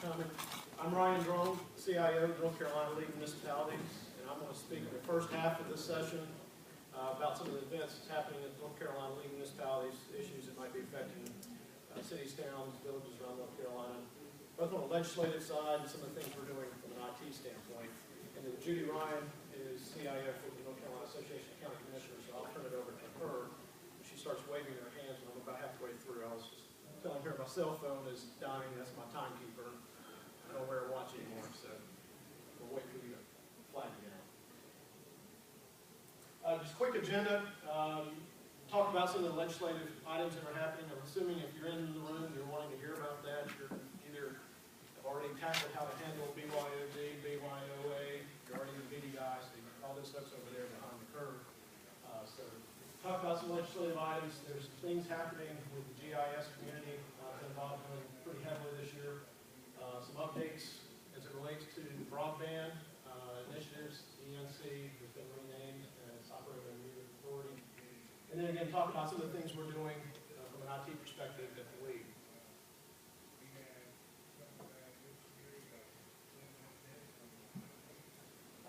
coming. I'm Rhyne, Draughn, CIO, North Carolina League of Municipalities, and I'm going to speak in the first half of this session about some of the events that's happening at North Carolina League of Municipalities, issues that might be affecting cities, towns, villages around North Carolina, both on the legislative side and some of the things we're doing from an IT standpoint. And then Judy Rhyne is CIO for the North Carolina Association of County Commissioners, so I'll turn it over to her. She starts waving her hands when I'm about halfway through. I was just telling her my cell phone is dying. That's my timekeeper. I don't wear a watch anymore, so we'll wait for you to flag me out. Just a quick agenda. Talk about some of the legislative items that are happening. I'm assuming if you're in the room, you're wanting to hear about that. You're either have already tackled how to handle BYOD, BYOA. You're already in BDI, so all those folks over there behind the curve. So talk about some legislative items. There's some things happening with the GIS community that involved doing pretty heavily this year. Some updates as it relates to the broadband initiatives. ENC has been renamed as Operating and Media Authority. And then again, talk about some of the things we're doing from an IT perspective at the League.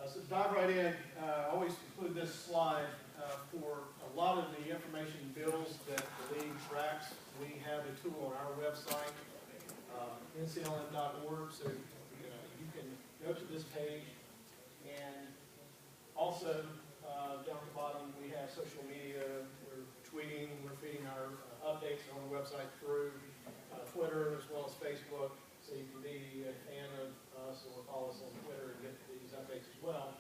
So to dive right in, I always include this slide for a lot of the information bills that the League tracks. We have a tool on our website, nclm.org, so you can go to this page. And also, down at the bottom, we have social media. We're tweeting, we're feeding our updates on the website through Twitter as well as Facebook. So you can be a fan of us or follow us on Twitter and get these updates as well.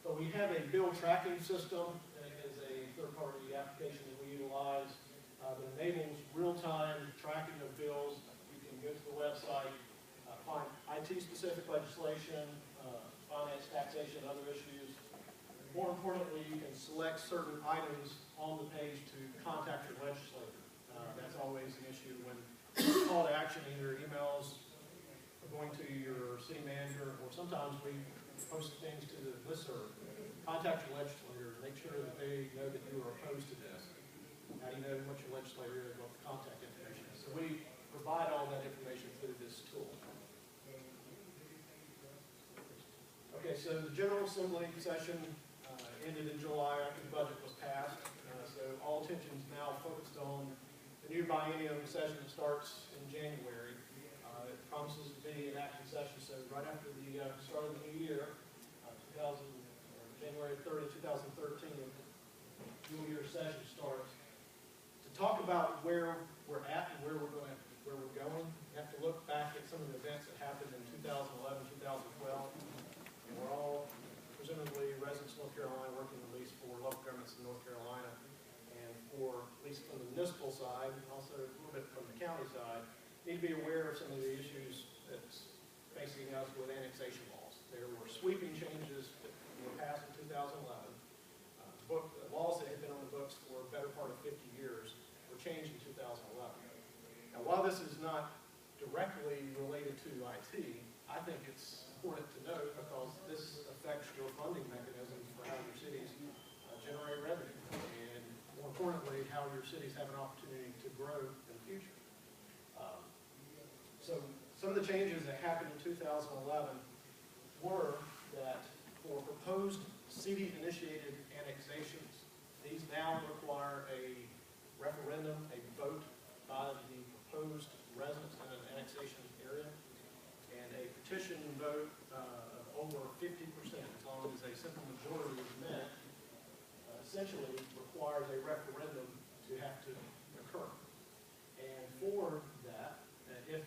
But we have a bill tracking system. It is a third-party application that we utilize that enables real-time tracking of bills. You can go to the website, find IT-specific legislation, finance, taxation, other issues. More importantly, you can select certain items on the page to contact your legislator. That's always an issue when call to action, either emails going to your city manager, or sometimes we post things to the listserv. Contact your legislator, make sure that they know that you are opposed to this. How do you know what your legislator is, what the contact information is? So we provide all that information through this tool. Okay, so the General Assembly session ended in July after the budget was passed. So all attention is now focused on the new biennium session that starts in January. It promises to be an active session, so right after the start of the new year, January 30, 2013, the new year session starts. To talk about where we're at and where we're going, you have to look back at some of the events that happened in 2011, 2012. And we're all presumably residents of North Carolina, working at least for local governments in North Carolina, and for at least from the municipal side, and also a little bit from the county side, need to be aware of some of the issues that's facing us with annexation laws. There were sweeping changes that were passed in 2011. Laws that had been on the books for a better part of 50 years were changed in 2011. Now, while this is not directly related to IT, I think it's important to note because this affects your funding mechanisms for how your cities generate revenue, and more importantly, how your cities have an opportunity to grow in the future. So some of the changes that happened in 2011 were that for proposed city-initiated annexations, these now require a referendum, a vote by the proposed residents in an annexation area, and a petition vote of over 50%, as long as a simple majority is met, essentially requires a referendum to have to occur. And for that, if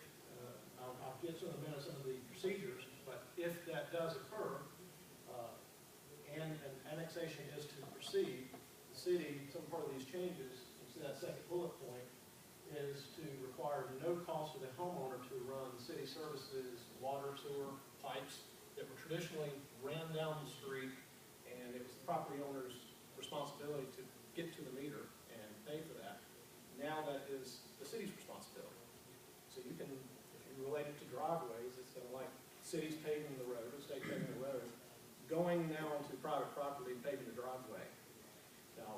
I'll get to in a minute some of the procedures, but if that does occur, and an annexation is to proceed, the city, some part of these changes, you see that second bullet point, is to require no cost to the homeowner to run city services, water, sewer, pipes that were traditionally ran down the street, and it was the property owner's responsibility to get to the meter and pay for that. Now that is the city's responsibility. So you can, if you relate it to driveways, it's kind of like cities paving the road, the state paving the road, going now onto private property, paving the driveway. Now,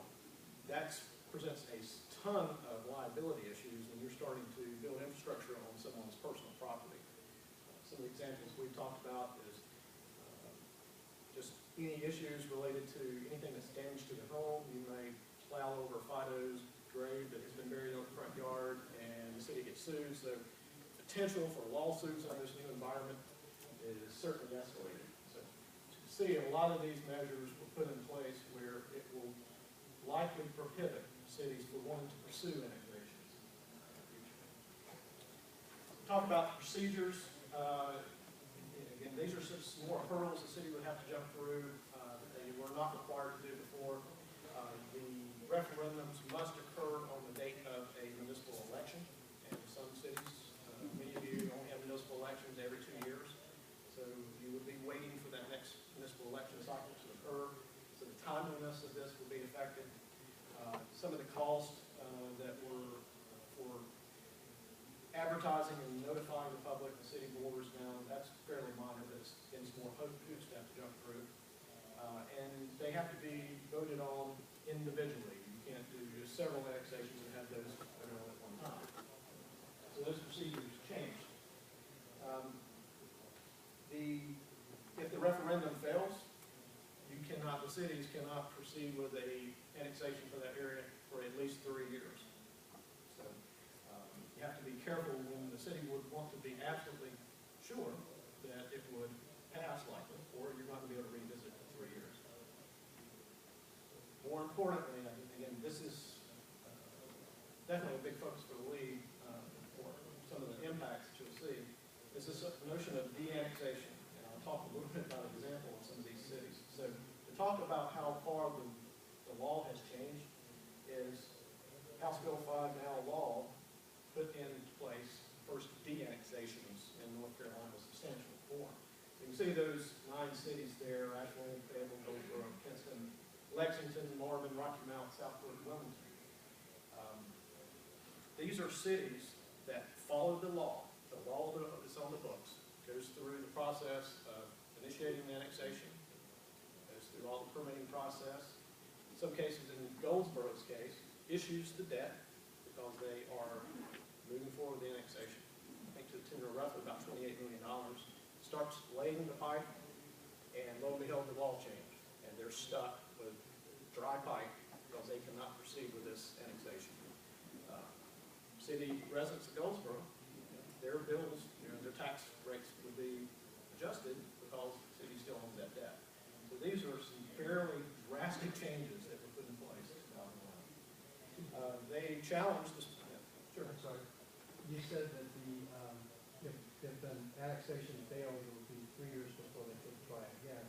that presents a ton of liability issues when you're starting to build infrastructure on someone's personal property. Some of examples we've talked about is just any issues related to anything that's damage to the home. You may plow over Fido's grave that has been buried in the front yard, and the city gets sued. So potential for lawsuits on this new environment is certainly escalated. So you see a lot of these measures were put in place where it will likely prohibit cities from wanting to pursue annexations in the future. Talk about the procedures. Again, these are some more hurdles the city would have to jump through that they were not required to do before. The referendums must occur on the date of a municipal election, and some cities, many of you only have municipal elections every 2 years, so you would be waiting for that next municipal election cycle to occur. So the timeliness of this will be affected. Some of the costs that were for advertising and notifying the public, the city borders now, that's fairly minor, but it's more hoops to have to jump through. And they have to be voted on individually. You can't do just several annexations and have those voted on at one time. So those procedures changed. If the referendum fails, the cities cannot proceed with a annexation for that area for at least 3 years. So you have to be careful when the city would want to be absolutely sure that it would pass likely, or you're not going to be able to revisit it for 3 years. More importantly, again, this is definitely a big focus for the league for some of the impacts that you'll see. Is this notion of de-annexation, and I'll talk a little bit about an example of some of these cities. So to talk about how far the law has changed is House Bill 5, now law, put in place first de-annexations in North Carolina with substantial reform. You can see those 9 cities there: Ashland, Fayetteville, Goldsboro, Kinston, Lexington, Marvin, Rocky Mount, Southport, and Wilmington. These are cities that follow the law. The law that's on the books goes through the process of initiating the annexation, goes through all the permitting process. In some cases, in Goldsboro's case, issues the debt because they are moving forward with the annexation. I think to the tune of roughly about $28 million. Starts laying the pipe, and lo and behold, the law changed, and they're stuck with dry pipe because they cannot proceed with this annexation. City residents of Goldsboro, their bills, their tax rates would be adjusted because the city still owns that debt. So these are some fairly drastic changes that were put in place. They challenged this. Sure. I'm sorry. You said that if an annexation failed, it would be 3 years before they could try again.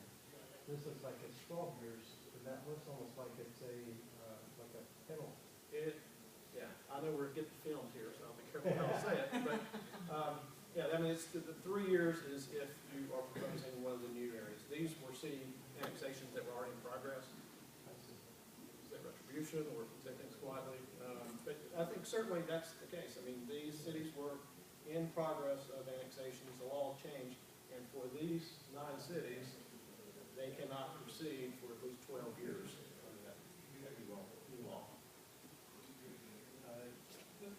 This looks like it's 12 years, and that looks almost like it's like a penalty. Yeah, I know we're getting filmed here, so I'll be careful how I say it. But yeah, I mean, it's the 3 years is if you are proposing one of the new areas. These were city annexations that were already in progress. Is that retribution or say things quietly? But I think certainly that's the case. I mean, these cities were in progress of annexations. The law changed, and for these 9 cities, they cannot proceed for at least 12 years under that new law.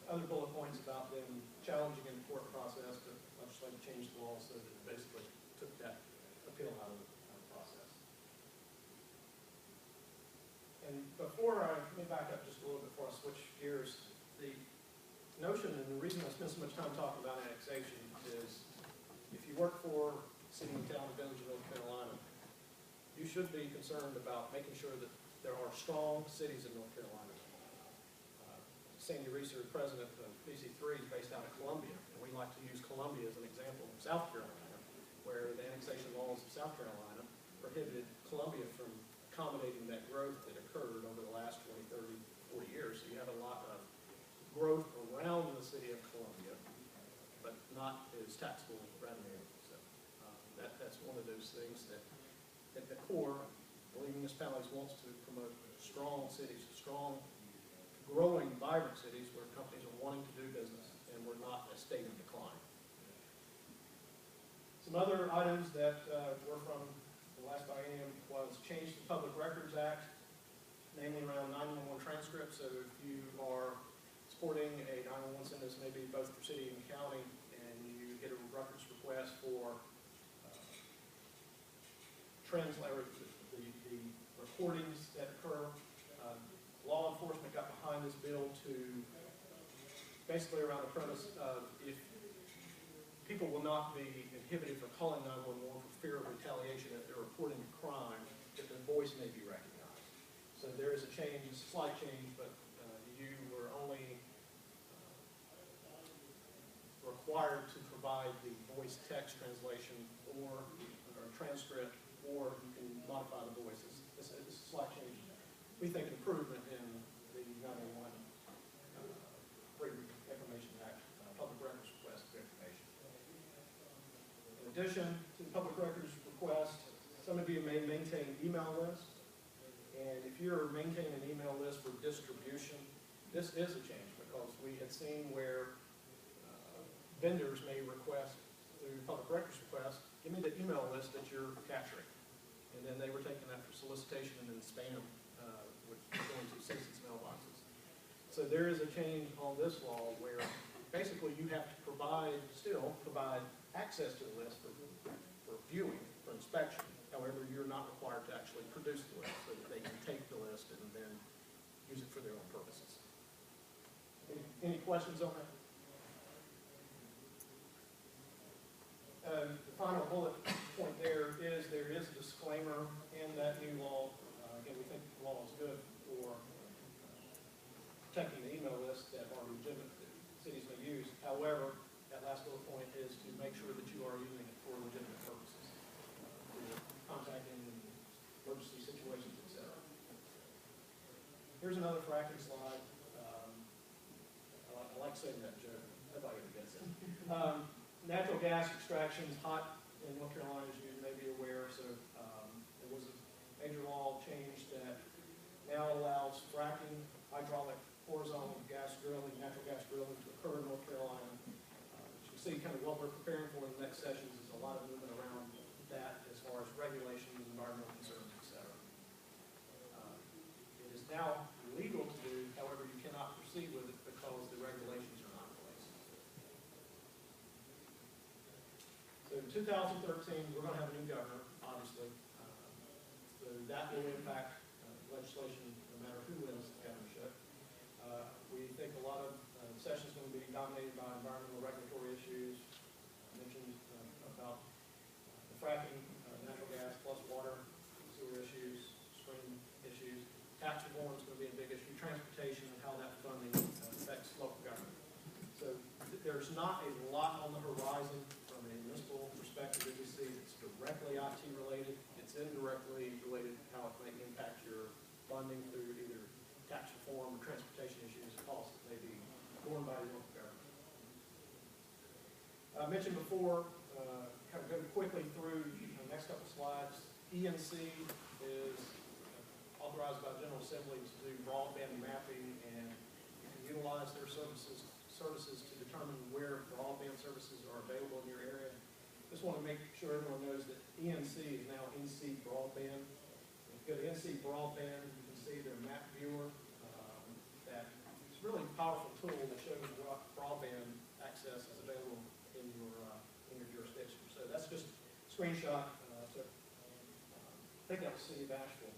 Other bullet points about them challenging in the court process, but legislature changed the law so that it basically took that appeal out of the process. And before let me back up just a little bit before I switch gears. The notion and the reason I spend so much time talking about annexation is if you work for a city, town, or village in North Carolina, you should be concerned about making sure that there are strong cities in North Carolina. Sandy Reeser, president of PC3, is based out of Columbia, and we like to use Columbia as an example of South Carolina, where the annexation laws of South Carolina prohibited Columbia from accommodating that growth that occurred over the last 20, 30, 40 years. So you have a lot of growth around the city of Columbia, but not as taxable revenue. So that's one of those things that at the core, the leading municipalities wants to promote strong cities, strong, growing, vibrant cities where companies are wanting to do business and we're not a state of decline. Some other items that were from the last biennium was change the Public Records Act, namely around 911 transcripts. So if you are supporting a 911 sentence, maybe both for city and county, and you get a records request for the recordings that occur. Law enforcement got behind this bill to basically around the premise of if people will not be inhibited from calling 911 for fear of retaliation if they're reporting a crime, if their voice may be recognized. So there is a change, a slight change, but you were only required to provide the voice text translation or transcript, or you can modify the voices. It's a slight change. We think improvement in the 911 Freedom of Information Act, public records request for information. In addition to the public records request, some of you may maintain email lists, and if you're maintaining an email list for distribution, this is a change because we had seen where vendors may request through public records request, give me the email list that you're capturing. And then they were taking that for solicitation and then spam, which is going to citizens' mailboxes. So there is a change on this law where basically you have to still provide access to the list for viewing, for inspection. However, you're not required to actually produce the list so that they can take the list and then use it for their own purposes. Any questions on that? The final bullet point there is a disclaimer in that new law. Again, we think the law is good for protecting the email lists that are legitimate that cities may use. However, that last bullet point is to make sure that you are using it for legitimate purposes, for contacting emergency situations, etc. Here's another fracking slide. I like saying that joke. Everybody gets it. Natural gas extraction is hot in North Carolina, as you may be aware. So there was a major law change that now allows fracking, hydraulic, horizontal gas drilling, natural gas drilling to occur in North Carolina. As you can see, kind of what we're preparing for in the next sessions is a lot of movement around that as far as regulations, environmental concerns, etc. It is now legal to do, however, you cannot proceed with it because the regulations are not in place. So in 2013, we're going to have a new governor, obviously. So that will impact legislation no matter who wins the governorship. We think a lot of sessions are going to be dominated by environmental regulatory issues. I mentioned about the fracking, natural gas plus water, sewer issues, stream issues. Tax reform is going to be a big issue. Transportation and how that funding affects local government. So there's not a lot on the horizon from a municipal perspective that we see that's directly IT related. It's indirectly related to how it may impact your funding through either tax reform or transportation issues, costs that may be borne by the local government. I mentioned before, kind of go quickly through the next couple slides. ENC is authorized by the General Assembly to do broadband mapping, and you can utilize their services to determine where broadband services are available in your area. Just want to make sure everyone knows that ENC is now NC Broadband. If you go to NC Broadband, you can see their map viewer. That it's a really powerful tool that shows what broadband access is available in your jurisdiction. So that's just a screenshot. I think that was City of Asheville.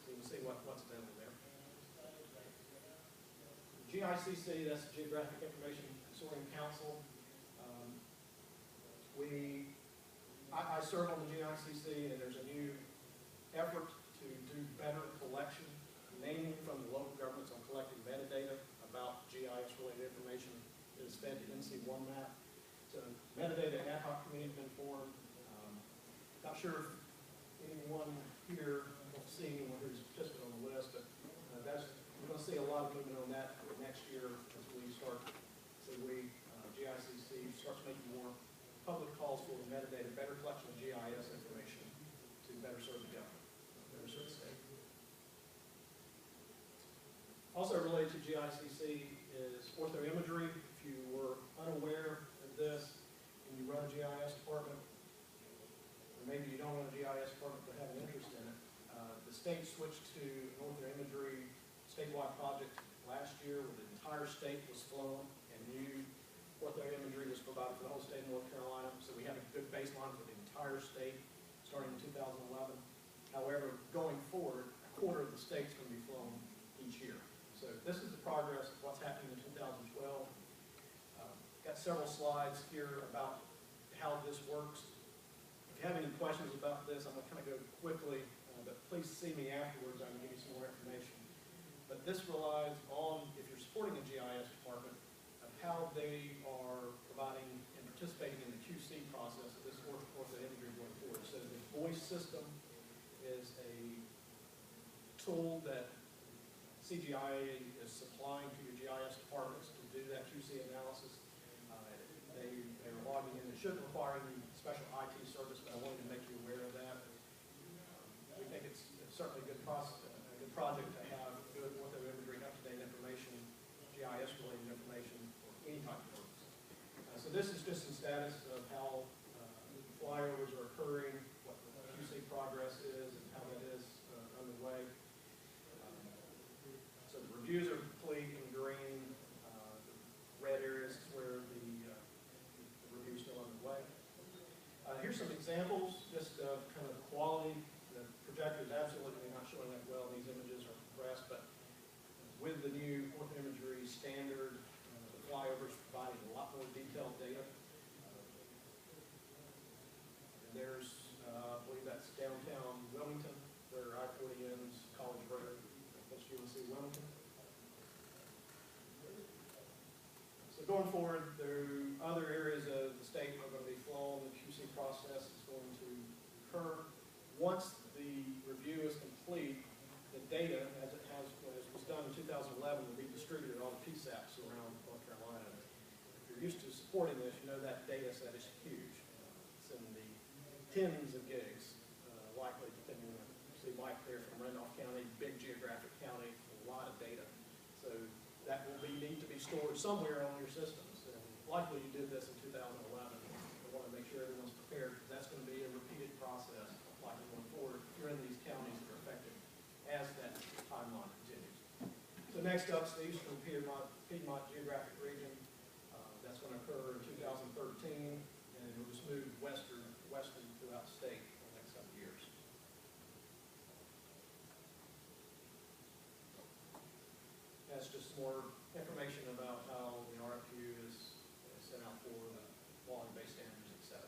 So you can see what's available there. GICC, that's the Geographic Information Consortium Council. I serve on the GICC, and there's a new effort to do better collection, naming from the local governments on collecting metadata about GIS-related information that is fed to NC1 map. So metadata ad hoc committee has been formed. Not sure if anyone here will see anyone who's participated on the list, but we're going to see a lot of movement on that next year as we start. So GICC starts making more public calls for metadata, better collection of GIS information to better serve the government, better serve the state. Also related to GICC is orthoimagery. If you were unaware of this and you run a GIS department, or maybe you don't run a GIS department but have an interest in it, the state switched to an orthoimagery statewide project last year where the entire state was flown and new orthoimagery was provided for the whole state of North Carolina. So we have a good baseline for the entire state starting in several slides here about how this works. If you have any questions about this, I'm going to kind of go quickly, but please see me afterwards. I can give you some more information. But this relies on, if you're supporting a GIS department, of how they are providing and participating in the QC process of this ortho imagery going forward. So the voice system is a tool that CGIA is supplying to your GIS departments to do that QC analysis. They're logging in. It shouldn't require any special IT service, but I wanted to make you aware of that. We think it's certainly a good project to have good ortho imagery, up-to-date information, GIS-related information for any type of purpose. So this is just some status of how flyovers are occurring, what the QC progress is, and how that is underway. So the reviews are complete in green. The red areas is where the review is still underway. Here's some examples, just of kind of quality. The projector is absolutely not showing up well. These images are compressed, but with the new ortho imagery standard, the flyovers providing a lot more detailed data. And there's, I believe that's downtown Wilmington, where I-40 ends, College Road, that's UNC Wilmington. So going forward, there are other areas of the state are going to be flown. The QC process is going to occur. Once the review is complete, the data, as was done in 2011, will be distributed all the PSAPs around North Carolina. If you're used to supporting this, you know that data set is huge. It's in the tens of gigs, likely, depending on, you see Mike there from Randolph County, big geographic county, a lot of data. So that will need to be stored somewhere on your systems. And likely you did this in 2011. I want to make sure everyone's prepared, because that's going to be a repeated process, likely going forward, if you're in these counties that are affected as that timeline continues. So next up is the Eastern Piedmont Geographic Region. That's going to occur in 2013, and it will just move western throughout the state for the next couple of years. That's just more information about how the RFQ is sent out for the quality-based standards, etc.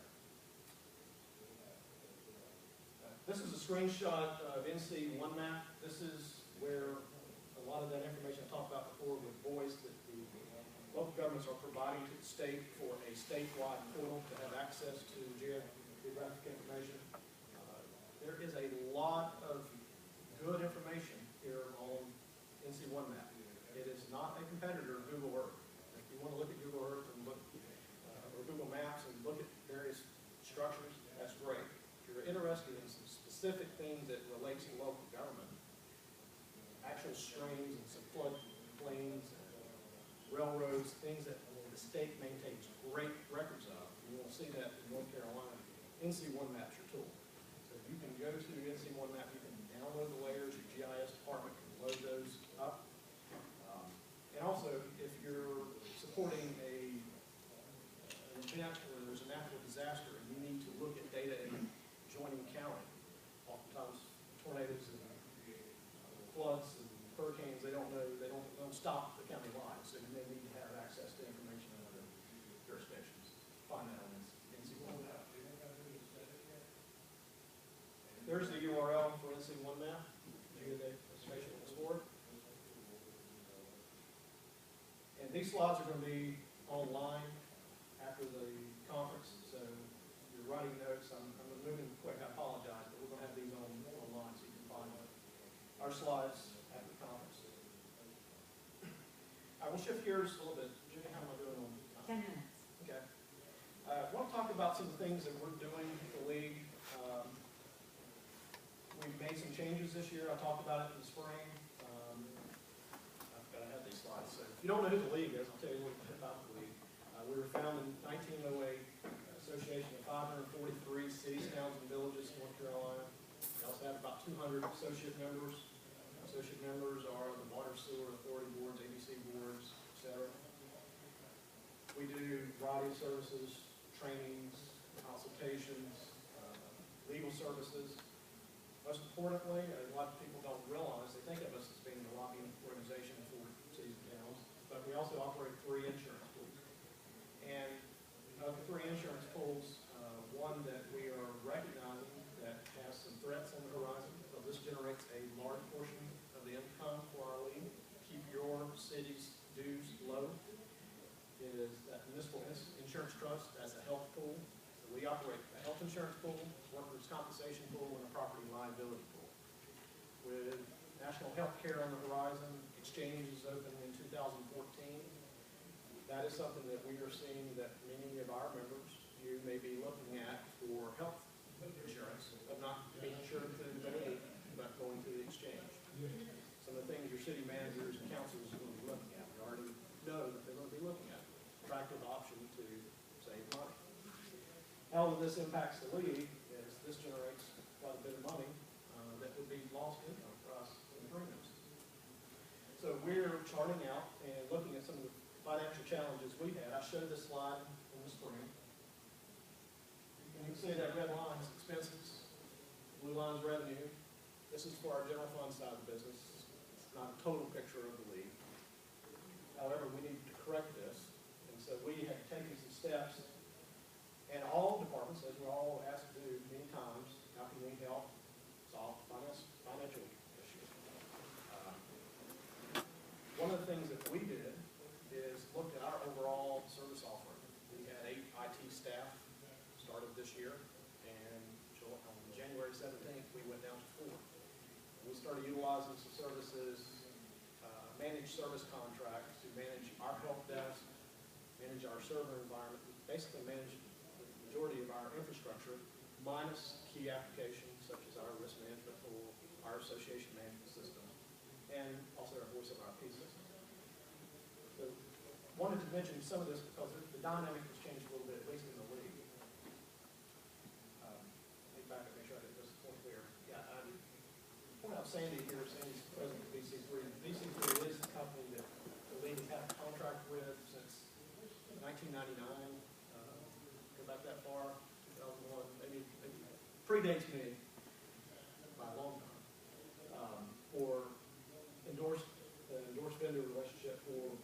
This is a screenshot of NC One Map. This is where a lot of that information I talked about before with voice that the local governments are providing to the state for a statewide portal to have access to geographic information. There is a lot of good information here on NC One Map. It is not a competitor of Google Earth. If you want to look at Google Earth and look, or Google Maps and look at various structures, that's great. If you're interested in some specific things that relate to local government, actual streams and some flood plains, railroads, things that the state maintains great records of. You will see that in North Carolina. NC One Map's your tool. So you can go to NC One Map, you can download the layers, your GIS department can load those up. And also, if you're supporting an event where there's a natural disaster and you need to look at data in an adjoining county, oftentimes tornadoes and floods and hurricanes, they don't stop the county line, so you may need to have access to information in other jurisdictions. Find that on NC One Map. There's the URL for NC One Map, Geospatial Explorer. And these slides are going to be online after the conference, so if you're writing notes, I'm moving quick, I apologize, but we're going to have these online so you can find our slides after the conference. I will shift gears a little bit. Judy, how am I doing on time? 10 minutes. Okay. I want to talk about some of the things that we're doing at the league. We've made some changes this year. I talked about it in the spring. I've got to have these slides. So if you don't know who the league is, I'll tell you a little bit about the league. We were founded in 1908, association of 543 cities, towns, and villages in North Carolina. We also have about 200 associate members. Associate members are the water, sewer, authority boards, ABC boards, etc. We do a variety of services, trainings, consultations, legal services. Most importantly, a lot of people don't realize, they think of us as being a lobbying organization for cities and towns, but we also operate 3 insurance pools. And We operate a health insurance pool, workers' compensation pool, and a property liability pool. With national health care on the horizon, exchanges opening in 2014, that is something that we are seeing that many of our members, you may be looking at for health insurance, but not being insured through the VA, but going to the exchange. Some of the things your city managers and councils are going to be looking at, we already know that they're going to be looking at. Attractive option to save money. How this impacts the league is this generates quite a bit of money that would be lost income for us in premiums. So we're charting out and looking at some of the financial challenges we had. I showed this slide in the spring. And you can see that red line is expenses, blue line is revenue. This is for our general fund side of the business. It's not a total picture of the league. However, we need to correct this. And so we have taken some steps. And all departments, as we're all asked to do many times, how can we help solve financial issues? One of the things that we did is looked at our overall service offering. We had 8 IT staff started this year, and on January 17th, we went down to 4. We started utilizing some services, managed service contracts to manage our help desk, manage our server environment, basically manage the majority of our infrastructure, minus key applications such as our risk management tool, our association management system, and also our voice of IP system. So, wanted to mention some of this because the dynamic has changed a little bit, at least in the league. Let me back up, make sure I get this point clear. Yeah, point out Sandy here. Sandy's president of BC3. BC3 is the company that the league has had a contract with since 1999. Go back that far, 2001, maybe predates me by a long time. For endorsed vendor relationship for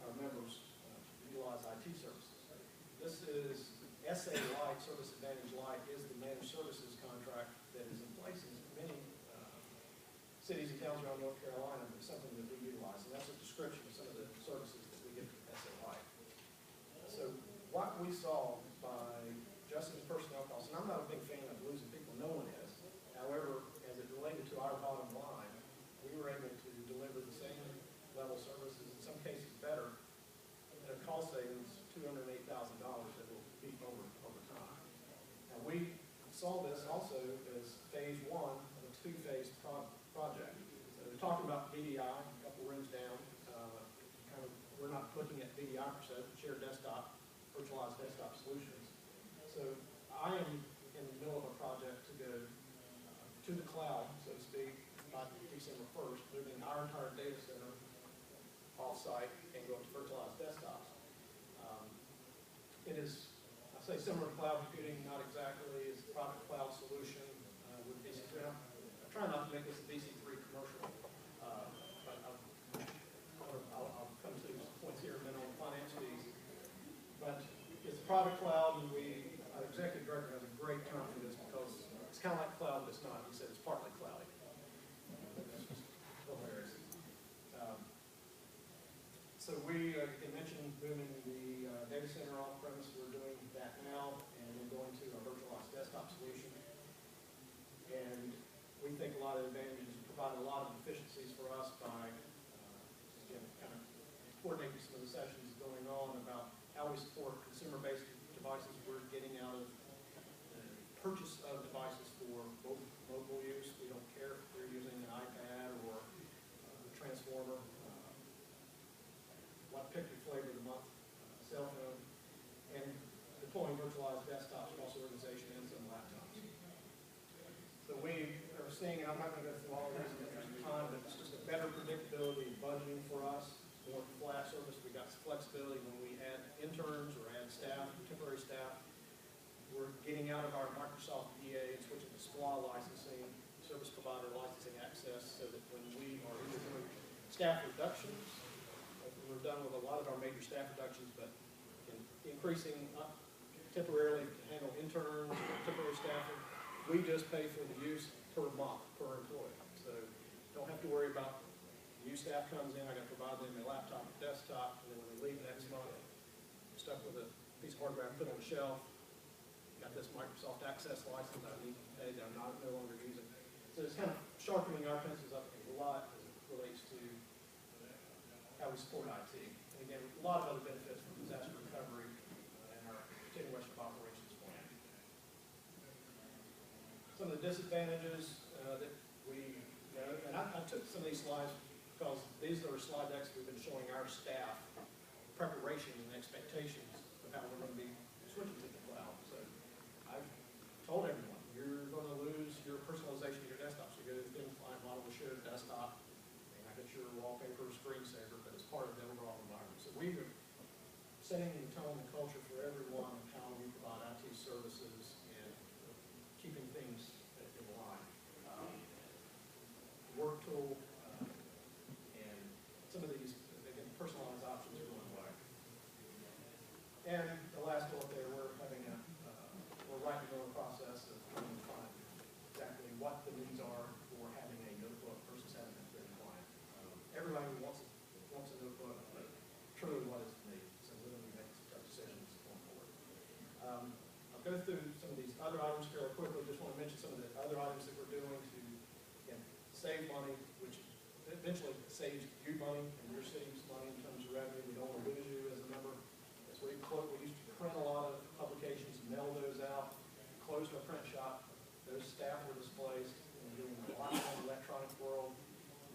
our members to utilize IT services. This is SA Lite, Service Advantage Lite, is the managed services contract that is in place in many cities and towns around North Carolina. It's something that we utilize, and that's a description of some of the services that we get from SA Lite. So what we saw by adjusting the personnel costs, and I'm not a big fan of losing people, no one is. However, as it related to our bottom line, we were able to deliver the same level services, in some cases better, at a cost savings $208,000 that will be over time. Now we saw this also as phase 1 of a 2-phase project. So we're talking about VDI, a couple rooms down. We're not looking at VDI per se, but shared desktop, virtualized desktop solutions. So I am in the middle of a project to go to the cloud, so to speak, by December 1st, moving our entire data center off-site and go to virtualized desktops. It is, I say similar to cloud computing, not exactly, it's a private cloud solution with BC3. I'm trying not to make this a BC3 commercial, but I'll come to some points here in a minute on finance fees. But it's a private cloud, and our executive director has a great term for this because it's kind of like cloud, but it's not. He said it's partly cloudy. That's just hilarious. So we, like I mentioned, moving the data center off-premise. We're doing that now, and we're going to a virtualized desktop solution. And we think a lot of advantages provide a lot of efficiencies for us by, again, kind of coordinating some of the sessions going on about how we support consumer-based devices. We're getting out of the purchase of devices for mobile use. We don't care if they're using an iPad or a transformer. Pick your flavor of the month, cell phone, and deploying virtualized desktops across the organization and some laptops. So we are seeing, and I'm not going to go through all of this in time, but it's just a better predictability of budgeting for us, more flat service. We got some flexibility when we add interns or add staff, temporary staff. We're getting out of our Microsoft EA and switching to SPLA licensing, service provider licensing access, so that when we are either doing staff reductions, we're done with a lot of our major staff reductions, but increasing temporarily to handle interns, temporary staffing. We just pay for the use per month, per employee. So don't have to worry about new staff comes in, I got to provide them a laptop, a desktop, and then when they leave next month, I'm stuck with a piece of hardware I put on the shelf, got this Microsoft Access license I need to pay that I'm no longer using. So it's kind of sharpening our pencils up a lot as it relates to how we support IT. And again, a lot of other benefits from disaster recovery and our continuation of operations plan. Some of the disadvantages that we know, and I took some of these slides because these are slide decks we've been showing our staff preparation and expectations of how we're going to be switching to the cloud. So I've told everyone, you're going to lose your personalization of your desktop. So you go to the thin client model with shared desktop, and I get your wallpaper screensaver, but it's part of the overall environment. So we're setting the tone and culture for everyone of how we provide IT services and keeping things in line. Work tool, and some of these, again, personalized options are going away. And the last bullet there, we're right in the middle of the process of trying to find exactly what the needs are for having a notebook versus having a written client. Everybody wants a notebook, but truly what is the need? So we're going to be making some tough decisions going forward. I'll go through some of these other items fairly quickly. Just want to mention some of the other items that we're doing to, again, save money, which eventually saves you money and your city's money in terms of revenue. We don't want to lose you as a member. As we used to print a lot of publications and mail those out, closed our print shop. Those staff were displaced and doing a lot more in the electronic world.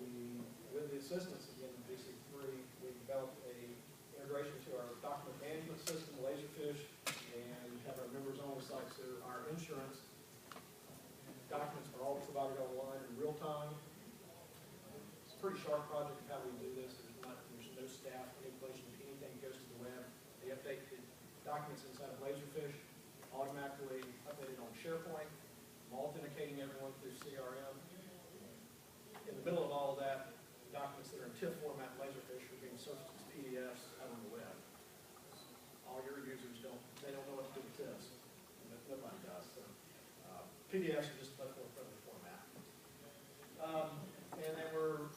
We, with the assistance again of DC3, we developed a integration to our document management system, Laserfish, and have our members only site. So our insurance documents are all provided online in real time. It's a pretty sharp project of how we do this. There's no staff manipulation of anything that goes to the web. They update the documents inside of Laserfish, automatically updated on SharePoint. I'm authenticating everyone through CRM. In the middle of all of that, the documents that are in TIFF format in Laserfish are being surfaced as PDFs out on the web. All your users don't know what to do with TIFFs. Nobody does. So, PDFs are just a much more friendly format. And then we're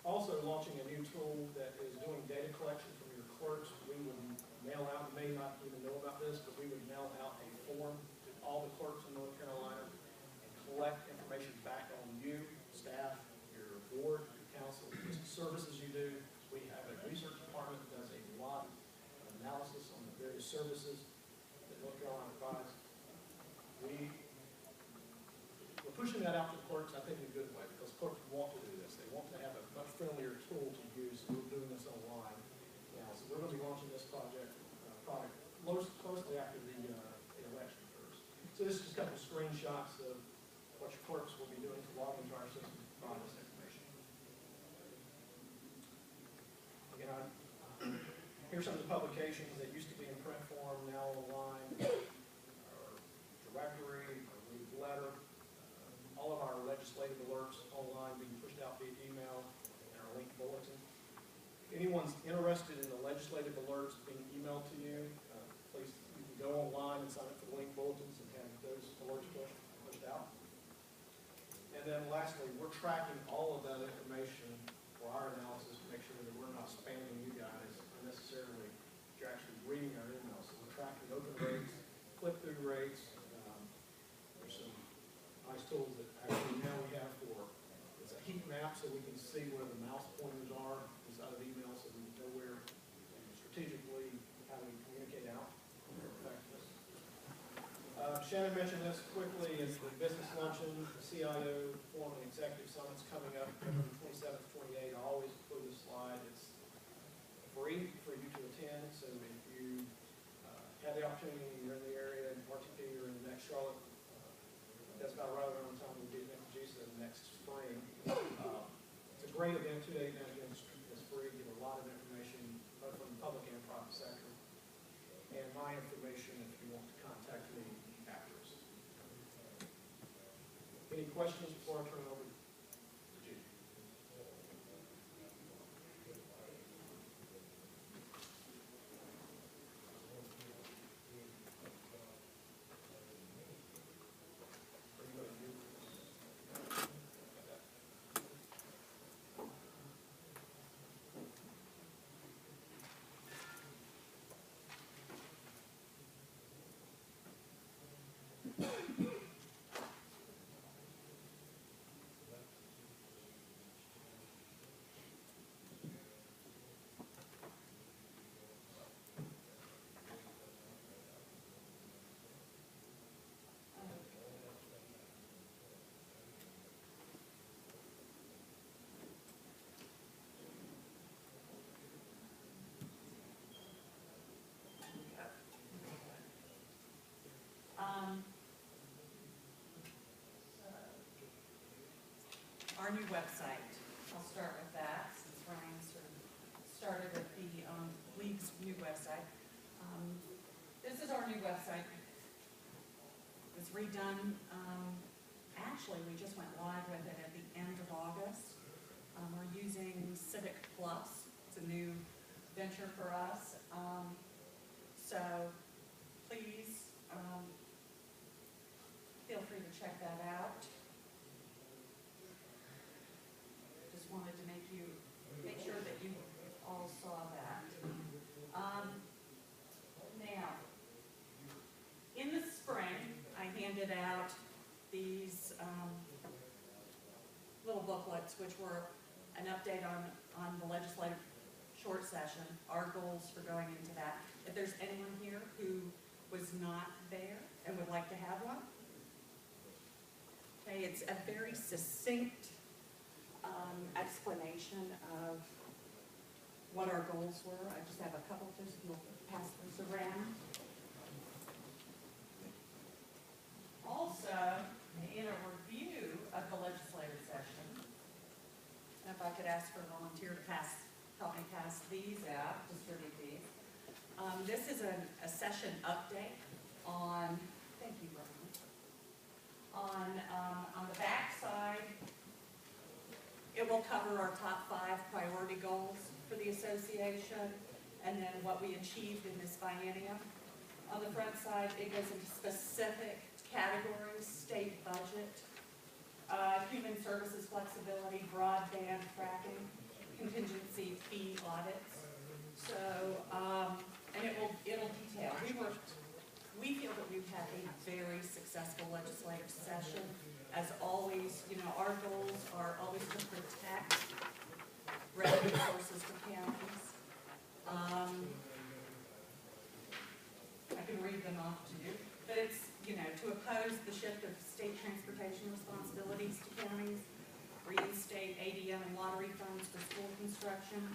also launching a new tool that is doing data collection from your clerks. We would mail out, you may not even know about this, but we would mail out a form to all the clerks in North Carolina and collect information back on you, staff, your board, your council, the services you do. We have a research department that does a lot of analysis on the various services that North Carolina provides. We're pushing that out to the clerks, I think, in a good way, because clerks want to do this. They want to have a much friendlier tool to use. We're doing this online now. So we're going to be launching this product closely after the election occurs. So this is just a couple of screenshots of what your clerks will be doing to log into our system to provide this information. Again, here's some of the publications that used to be in print form, now online. Our directory, our letter, all of our legislative alerts online being pushed out via email, and our link bulletin. If anyone's interested in the legislative alerts being emailed to you, please, you can go online and sign up for the link bulletins and have those alerts pushed out. And then lastly, we're tracking all of that information for our analysis to make sure that we're not spamming you guys unnecessarily. You're actually reading our emails. So we're tracking open rates, click-through rates. There's some nice tools that actually now we have for, it's a heat map so we can see where the mouse pointers are inside of email so we know where strategically how we communicate out. Shannon mentioned this quickly, is the business luncheon, the CIO forum and executive summits coming up November 27th, 28th. I always include this slide. It's free for you to attend, so if you have the opportunity, you're in the area, in RTP or in the next Charlotte, that's about right around the time we'll be at NCLGISA next spring. It's a great event, 2 day event. It's free, give a lot of information, both from the public and private sector. And my information if you want to contact me afterwards. Any questions before I turn it over to Judy? our new website. I'll start with that, since Ryan sort of started with the league's new website. This is our new website. It was redone, actually, we just went live with it at the end of August. We're using Civic Plus. It's a new venture for us. So please feel free to check that out. Just wanted to make sure that you all saw that. Now, in the spring, I handed out these little booklets, which were an update on the legislative short session, our goals for going into that. If there's anyone here who was not there and would like to have one, okay, it's a very succinct explanation of what our goals were. I just have a couple, just we'll pass those around. Also, in a review of the legislative session, if I could ask for a volunteer to help me pass these out, distribute these. This is a session update on, thank you, Rhyne. On the back side, it will cover our top 5 priority goals for the association, and then what we achieved in this biennium. On the front side, it goes into specific categories: state budget, human services flexibility, broadband tracking, contingency fee audits. So, and it'll detail. We feel that we've had a very successful legislative session. As always, you know, our goals are always to protect revenue sources for counties. I can read them off to you, but it's, you know, to oppose the shift of state transportation responsibilities to counties, reinstate ADM and lottery funds for school construction,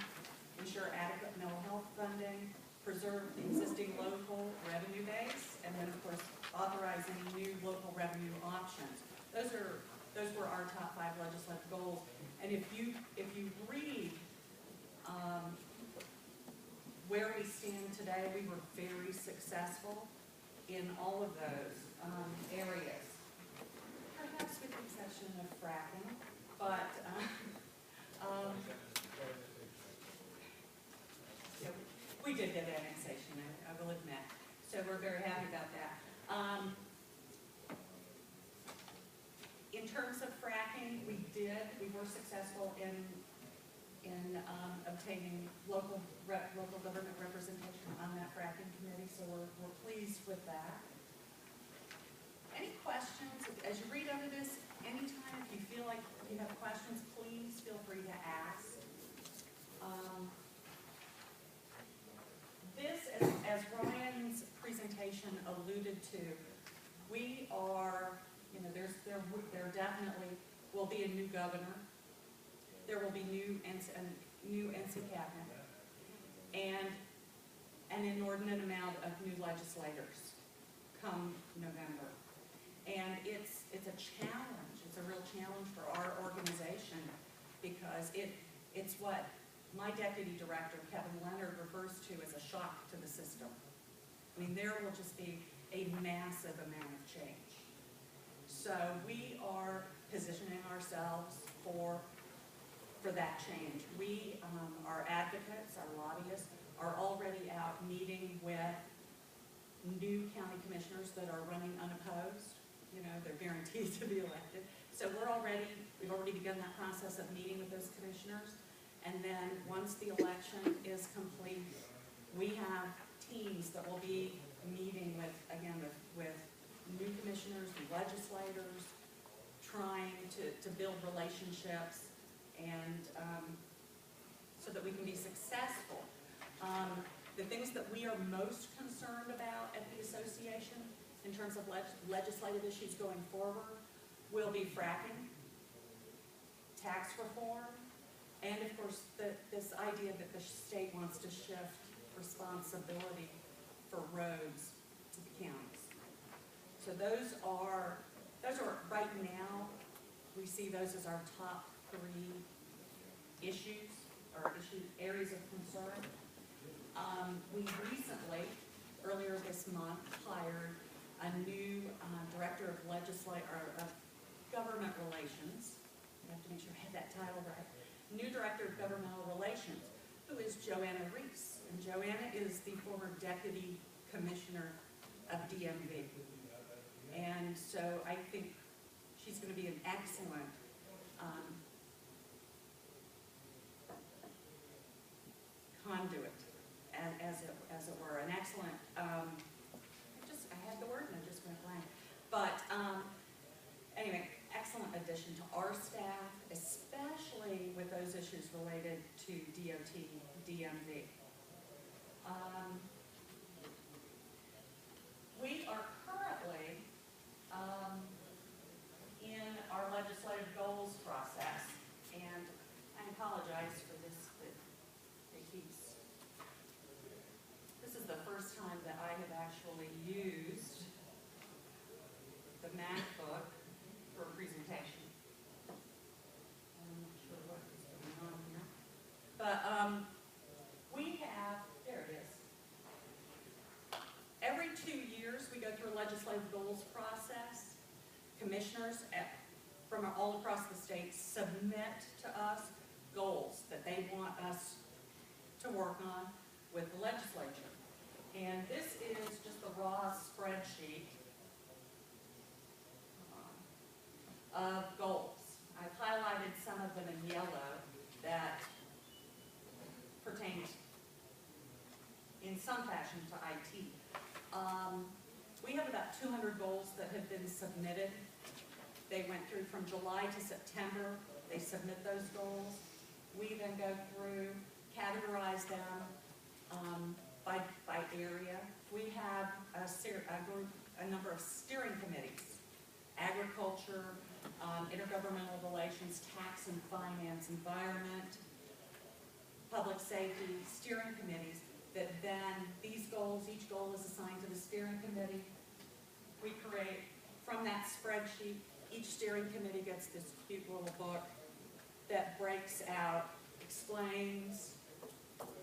ensure adequate mental health funding, preserve the existing local revenue base, and then, of course, authorize any new local revenue options. Those were our top 5 legislative goals. And if you read where we stand today, we were very successful in all of those areas. Perhaps with the exception of fracking, but yeah, we did get annexation, I will admit. So we're very happy about that. In terms of fracking, we were successful in obtaining local government representation on that fracking committee, so we're pleased with that. Any questions? As you read over this, anytime if you feel like you have questions, please feel free to ask. This, as Ryan's presentation alluded to, we are, you know, there definitely will be a new governor. There will be new NC cabinet, and an inordinate amount of new legislators come November. And it's a challenge. It's a real challenge for our organization, because it's what my deputy director, Kevin Leonard, refers to as a shock to the system. I mean, there will just be a massive amount of change. So we are positioning ourselves for that change. We, our advocates, our lobbyists, are already out meeting with new county commissioners that are running unopposed. You know, they're guaranteed to be elected. So we've already begun that process of meeting with those commissioners. And then once the election is complete, we have teams that will be meeting with, again, with new commissioners, new legislators, trying to build relationships, and so that we can be successful. The things that we are most concerned about at the association in terms of legislative issues going forward will be fracking, tax reform, and of course this idea that the state wants to shift responsibility for roads to the counties. So those are right now, we see those as our top three issues or areas of concern. We recently, earlier this month, hired a new director of government relations. I have to make sure I have that title right. New director of governmental relations, who is Joanna Reese. And Joanna is the former deputy commissioner of DMV. And so I think she's going to be an excellent conduit, as it were, an excellent, I had the word and I just went blank. But anyway, excellent addition to our staff, especially with those issues related to DOT, DMV. We are currently in our legislative goals process, and I apologize for this, but it keeps. This is the first time that I have actually used the MacBook for a presentation. I'm not sure what is going on here, but we have, there it is. Every 2 years, we go through a legislative goals process. Commissioners from all across the state submit to us goals that they want us to work on with the legislature. And this is just the raw spreadsheet of goals. I've highlighted some of them in yellow that pertain in some fashion to IT. We have about 200 goals that have been submitted. They went through from July to September. They submit those goals. We then go through, categorize them by area. We have a number of steering committees: agriculture, intergovernmental relations, tax and finance, environment, public safety, steering committees. That then these goals, each goal is assigned to the steering committee. We create, from that spreadsheet, each steering committee gets this cute little book that breaks out, explains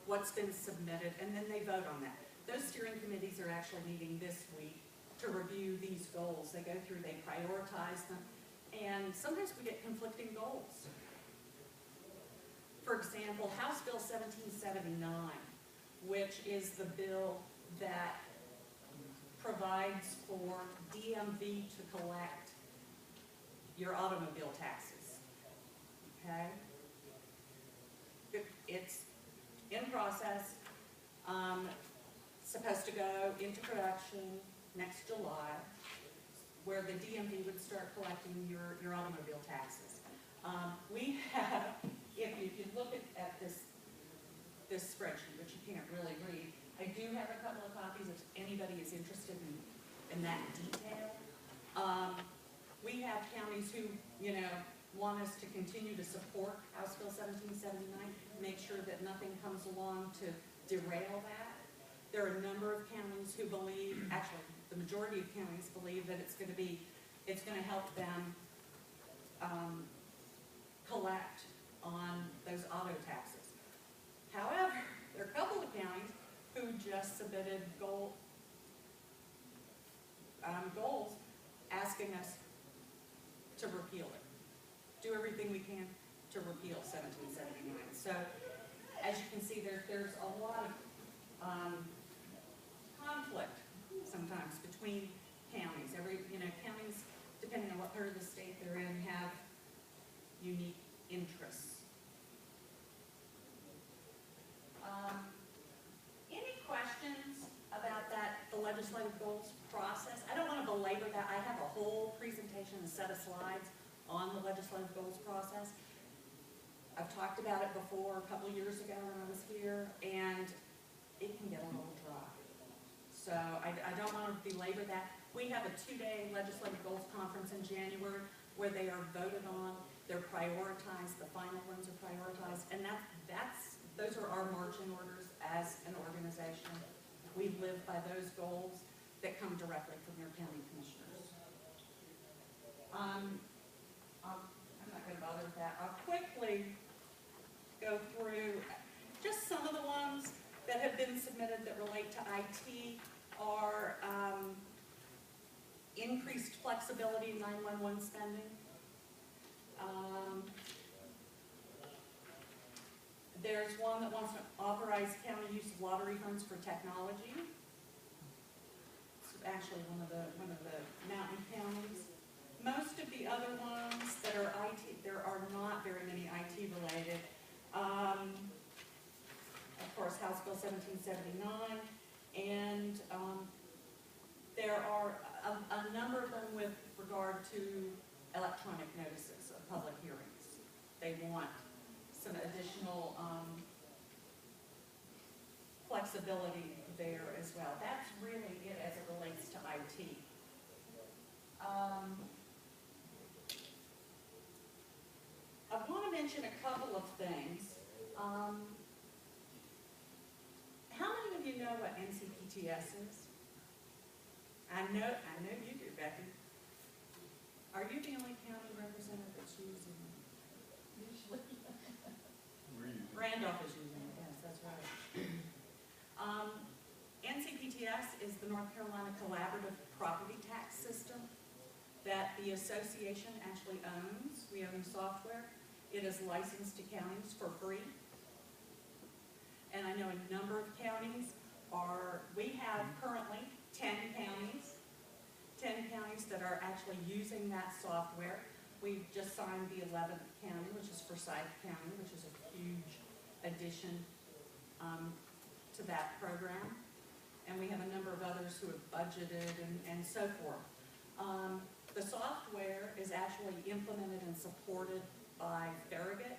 what's been submitted, and then they vote on that. Those steering committees are actually meeting this week to review these goals. They go through, they prioritize them, and sometimes we get conflicting goals. For example, House Bill 1779, which is the bill that provides for DMV to collect your automobile taxes, okay? It's in process, supposed to go into production next July, where the DMV would start collecting your automobile taxes. We have, if you look at this spreadsheet, which you can't really read, I do have a couple of copies if anybody is interested in that detail. We have counties who, want us to continue to support House Bill 1779, make sure that nothing comes along to derail that. There are a number of counties who believe, actually, the majority of counties believe that it's going to help them collect on those auto taxes. However, there are a couple of counties who just submitted goals asking us to repeal it. Do everything we can to repeal 1779. So, as you can see, there's a lot of conflict sometimes between counties. Counties, depending on what part of the state they're in, have unique interests. Any questions about the legislative goals process? I don't want to belabor that. I have a whole presentation, a set of slides on the legislative goals process. I've talked about it before a couple of years ago when I was here, and it can get a little dry. So I don't want to belabor that. We have a 2-day legislative goals conference in January where they are voted on, they're prioritized, the final ones are prioritized, and those are our marching orders as an organization. We live by those goals that come directly from your county commissioners. I'm not going to bother with that. A quick increased flexibility in 911 spending. There's one that wants to authorize county use of lottery funds for technology. It's actually one of the mountain counties. Most of the other ones that are IT, there are not very many IT related. Of course, House Bill 1779, and there are a number of them with regard to electronic notices of public hearings. They want some additional flexibility there as well. That's really it as it relates to IT. I want to mention a couple of things. How many of you know what NCPTS is? I know you do, Becky. Are you the only county representative that's using it? Usually. Randolph is using it, yes, that's right. NCPTS is the North Carolina Collaborative Property Tax System that the association actually owns. We own software. It is licensed to counties for free. And I know a number of counties we have currently 10 counties that are actually using that software. We've just signed the 11th county, which is Forsyth County, which is a huge addition to that program. And we have a number of others who have budgeted and so forth. The software is actually implemented and supported by Farragut,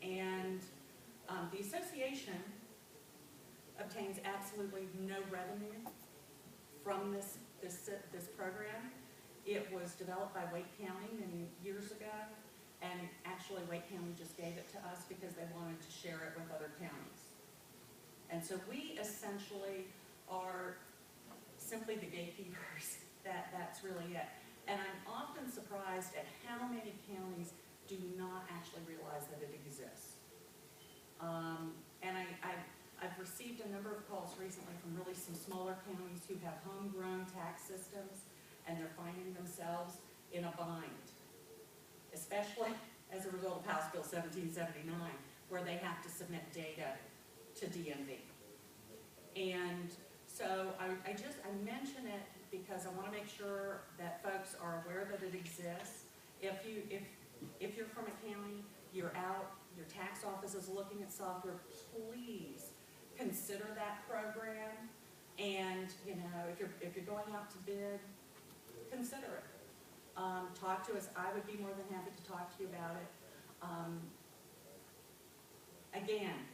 and the association obtains absolutely no revenue from this program. It was developed by Wake County many years ago, and actually Wake County just gave it to us because they wanted to share it with other counties. And so we essentially are simply the gatekeepers. That's really it. And I'm often surprised at how many counties do not actually realize that it exists. And I've received a number of calls recently from really some smaller counties who have homegrown tax systems, and they're finding themselves in a bind, especially as a result of House Bill 1779, where they have to submit data to DMV. And so I mention it because I want to make sure that folks are aware that it exists. If you're from a county, you're out, your tax office is looking at software, please consider that program. And if you're going out to bid, consider it. Talk to us. I would be more than happy to talk to you about it. Again,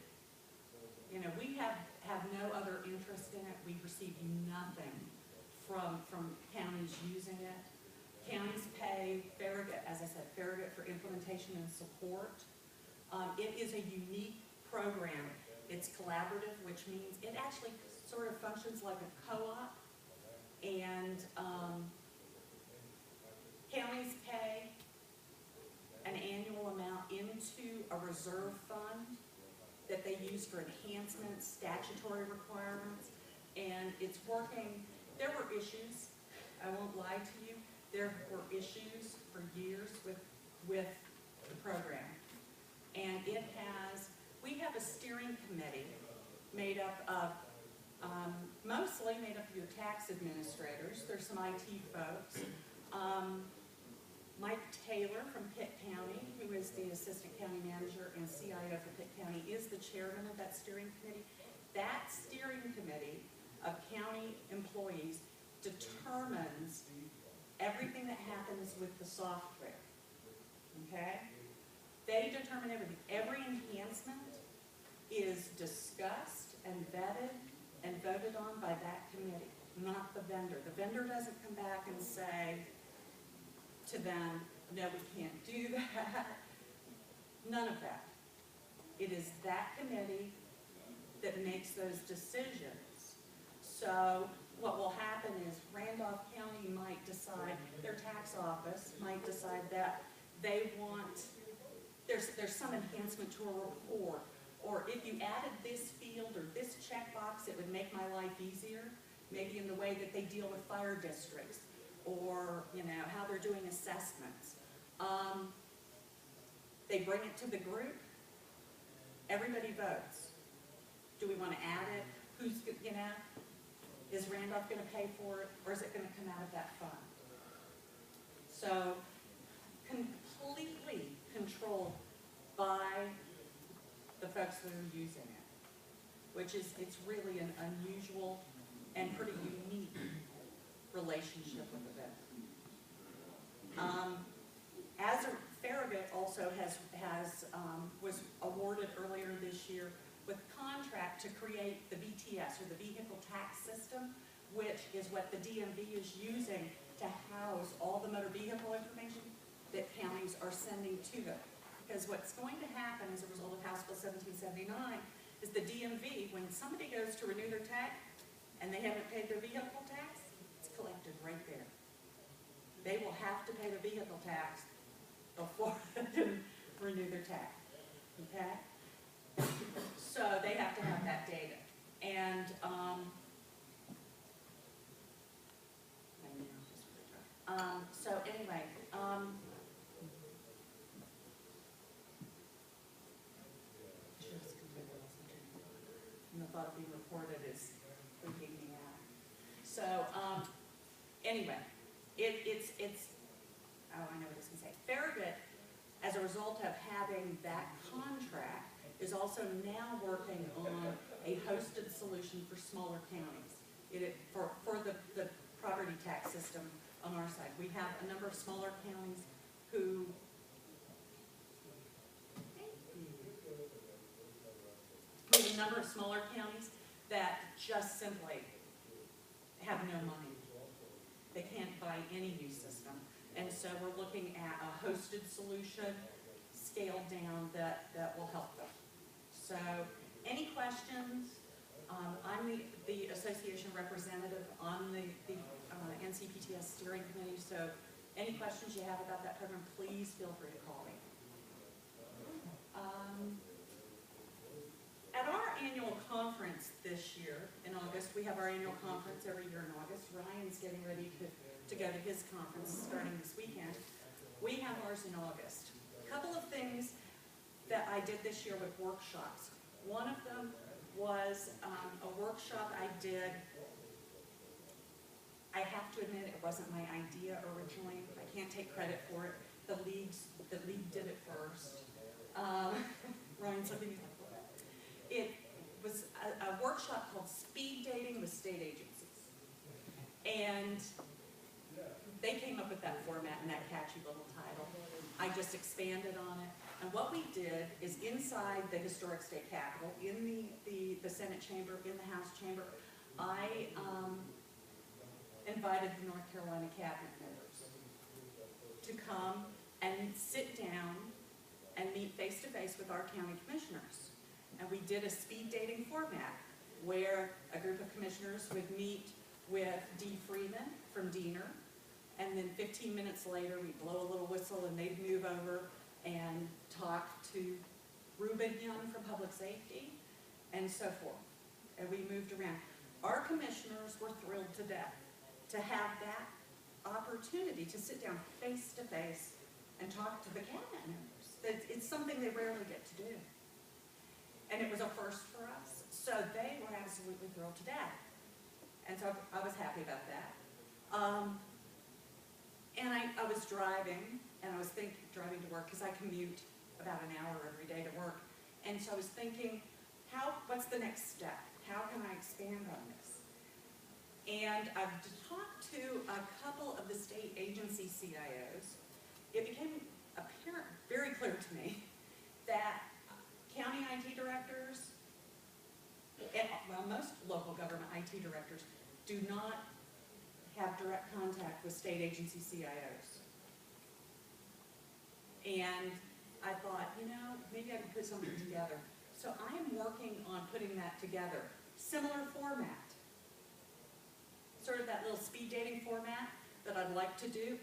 we have no other interest in it. We receive nothing from counties using it. Counties pay Farragut, as I said, Farragut for implementation and support. It is a unique program. It's collaborative, which means it actually sort of functions like a co-op, and counties pay an annual amount into a reserve fund that they use for enhancements, statutory requirements, and it's working. There were issues, I won't lie to you, there were issues for years with the program. And we have a steering committee made up of, mostly made up of your tax administrators. There's some IT folks. Mike Taylor from Pitt County, who is the assistant county manager and CIO for Pitt County, is the chairman of that steering committee. That steering committee of county employees determines everything that happens with the software, okay? They determine everything. Every enhancement is discussed and vetted and voted on by that committee, not the vendor. The vendor doesn't come back and say to them, no, we can't do that. None of that. It is that committee that makes those decisions. So what will happen is Randolph County might decide, their tax office might decide that they want, there's some enhancement to a report, or if you added this field or this checkbox, it would make my life easier, maybe in the way that they deal with fire districts, or, you know, how they're doing assessments. They bring it to the group, everybody votes. Do we want to add it? Who's, you know, is Randolph going to pay for it, or is it going to come out of that fund? So, completely controlled by the folks that are using it, which is, it's really an unusual and pretty unique relationship with the vendor. Farragut also was awarded earlier this year with contract to create the VTS, or the Vehicle Tax System, which is what the DMV is using to house all the motor vehicle information that counties are sending to them. Because what's going to happen as a result of House Bill 1779 is the DMV, when somebody goes to renew their tax and they haven't paid their vehicle tax, it's collected right there. They will have to pay the vehicle tax before they can renew their tax, okay? So they have to have that data. And, so anyway, and the thought of being reported is freaking me out. So, anyway, it's, oh, I know what I was going to say. Farragut, as a result of having that contract, is also now working on a hosted solution for smaller counties. For the property tax system on our side. We have a number of smaller counties who that just simply have no money. They can't buy any new system. And so we're looking at a hosted solution, scaled down, that will help them. So, any questions? I'm the association representative on the NCPTS steering committee, so any questions you have about that program, please feel free to call me. At our annual conference this year, in August, we have our annual conference every year in August. Ryan's getting ready to go to his conference starting this weekend. We have ours in August. A couple of things that I did this year with workshops. One of them was a workshop I did. I have to admit, it wasn't my idea originally. I can't take credit for it. The league did it first. Ryan's looking at me. It was a workshop called Speed Dating with State Agencies. And they came up with that format and that catchy little title. I just expanded on it. And what we did is inside the historic state capitol, in the Senate chamber, in the House chamber, I invited the North Carolina cabinet members to come and sit down and meet face-to-face with our county commissioners. And we did a speed dating format where a group of commissioners would meet with Dee Freeman from Diener, and then 15 minutes later we'd blow a little whistle and they'd move over and talk to Reuben Young from Public Safety, and so forth. And we moved around. Our commissioners were thrilled to death to have that opportunity to sit down face-to-face and talk to the cabinet members. It's something they rarely get to do. And it was a first for us. So they were absolutely thrilled to death. And so I was happy about that. And I was driving, and I was driving to work, because I commute about an hour every day to work. And so I was thinking, what's the next step? How can I expand on this? And I've talked to a couple of the state agency CIOs. It became apparent, very clear to me, that county IT directors, and, well, most local government IT directors do not have direct contact with state agency CIOs. And I thought, maybe I could put something together. So I am working on putting that together. Similar format. Sort of that little speed dating format that I'd like to do.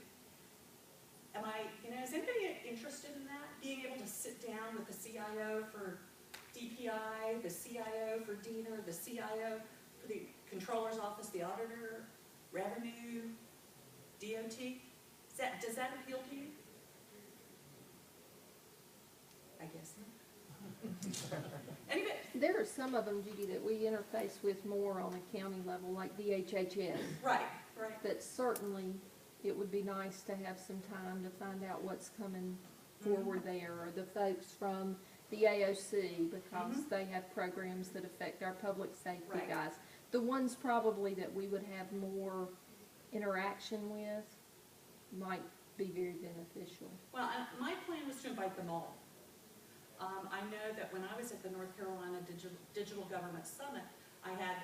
Is anybody interested in that? Being able to sit down with the CIO for DPI, the CIO for Diener, the CIO for the Controller's Office, the Auditor, Revenue, DOT, boutique. Does that appeal to you? I guess not. Anyway, There are some of them, Judy, that we interface with more on a county level, like DHHS. right. But certainly, it would be nice to have some time to find out what's coming forward there, or the folks from the AOC, because they have programs that affect our public safety Right. guys. The ones probably that we would have more interaction with might be very beneficial. Well, my plan was to invite them all. I know that when I was at the North Carolina Digital Government Summit, I had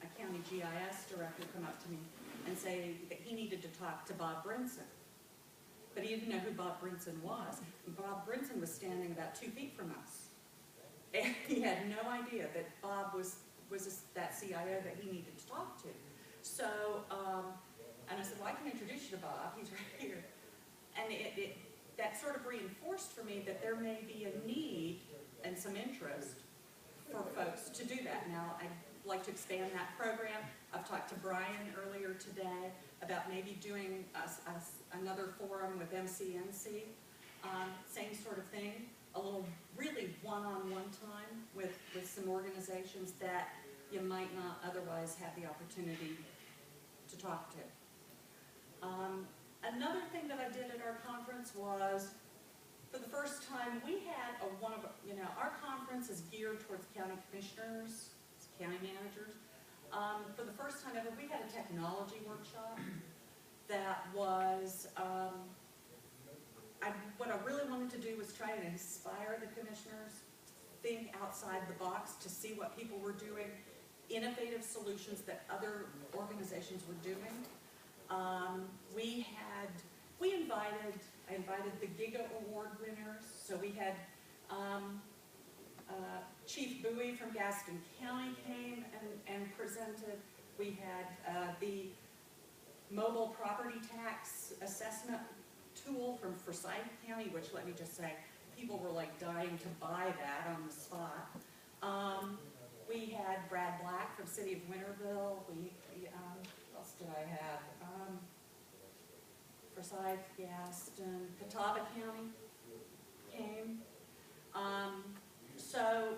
a county GIS director come up to me and say that he needed to talk to Bob Brinson. But he didn't know who Bob Brinson was. Bob Brinson was standing about 2 feet from us. And he had no idea that Bob was that CIO that he needed to talk to. So, and I said, well, I can introduce you to Bob. He's right here. And that sort of reinforced for me that there may be a need and some interest for folks to do that. Now, I'd like to expand that program. I've talked to Brian earlier today about maybe doing another forum with MCNC. Same sort of thing, a little really one-on-one time with some organizations that you might not otherwise have the opportunity to talk to. Another thing that I did at our conference was, for the first time, we had our conference is geared towards county commissioners, county managers. For the first time ever, we had a technology workshop that was, what I really wanted to do was try to inspire the commissioners, think outside the box to see what people were doing, innovative solutions that other organizations were doing. I invited the GIGA Award winners. So we had Chief Bowie from Gaston County came and presented. We had the mobile property tax assessment tool from Forsyth County, which, let me just say, people were like dying to buy that on the spot. We had Brad Black from City of Winterville. What else did I have? Forsyth, Gaston, Catawba County came. So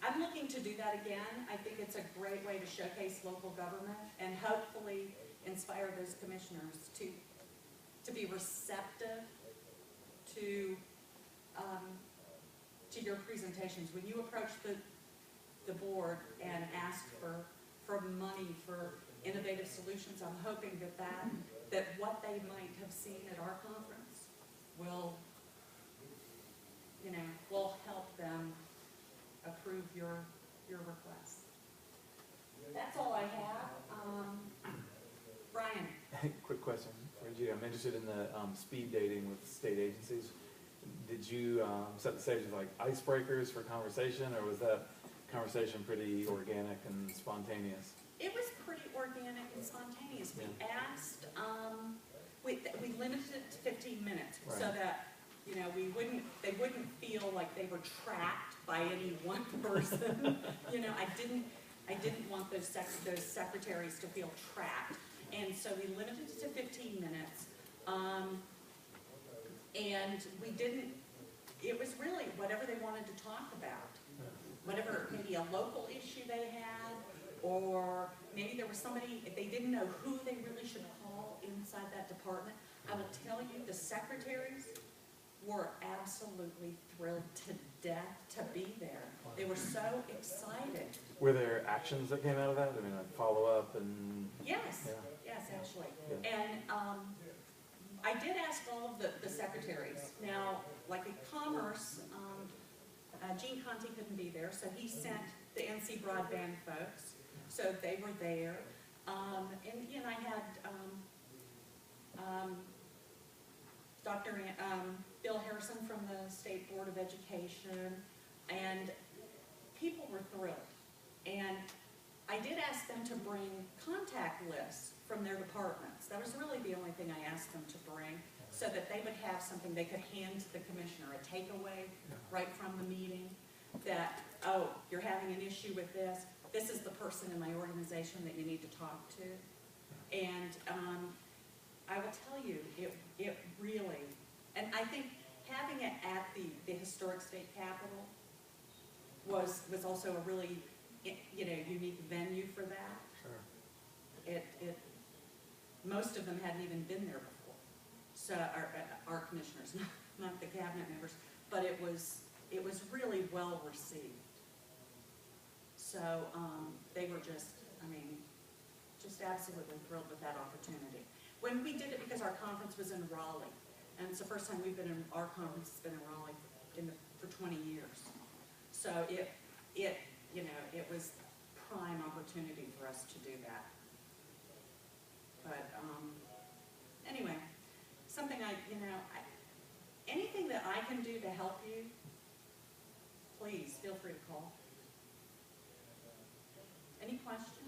I'm looking to do that again. I think it's a great way to showcase local government and hopefully inspire those commissioners to be receptive to your presentations. When you approach the board and ask for money for innovative solutions, I'm hoping that what they might have seen at our conference will help them approve your request. That's all I have. Brian. Quick question for you. I'm interested in the speed dating with state agencies. Did you set the stage with like icebreakers for conversation, or was that conversation pretty organic and spontaneous? It was pretty organic and spontaneous. We asked, we limited it to 15 minutes Right. so that they wouldn't feel like they were trapped by any one person. I didn't want those secretaries to feel trapped, and so we limited it to 15 minutes. And we didn't. It was really whatever they wanted to talk about, whatever maybe a local issue they had. Or maybe there was somebody, if they didn't know who they really should call inside that department. I will tell you, the secretaries were absolutely thrilled to death to be there. They were so excited. Were there actions that came out of that? I mean, like follow up and... Yes, Yeah. yes, actually. Yeah. And I did ask all of the secretaries. Now, like at Commerce, Gene Conti couldn't be there, so he sent the NC Broadband folks. So they were there. And I had Dr. Bill Harrison from the State Board of Education, and people were thrilled. And I did ask them to bring contact lists from their departments. That was really the only thing I asked them to bring, so that they would have something they could hand to the commissioner, a takeaway right from the meeting, that, oh, you're having an issue with this is the person in my organization that you need to talk to. And I think having it at the historic state capitol was also a really, you know, unique venue for that. Sure. Most of them hadn't even been there before. So our commissioners, not the cabinet members, but it was really well received. So they were just absolutely thrilled with that opportunity. When we did it, because our conference was in Raleigh, and it's the first time our conference has been in Raleigh for 20 years. So it was prime opportunity for us to do that. But anyway, something anything that I can do to help you, please feel free to call. Any questions?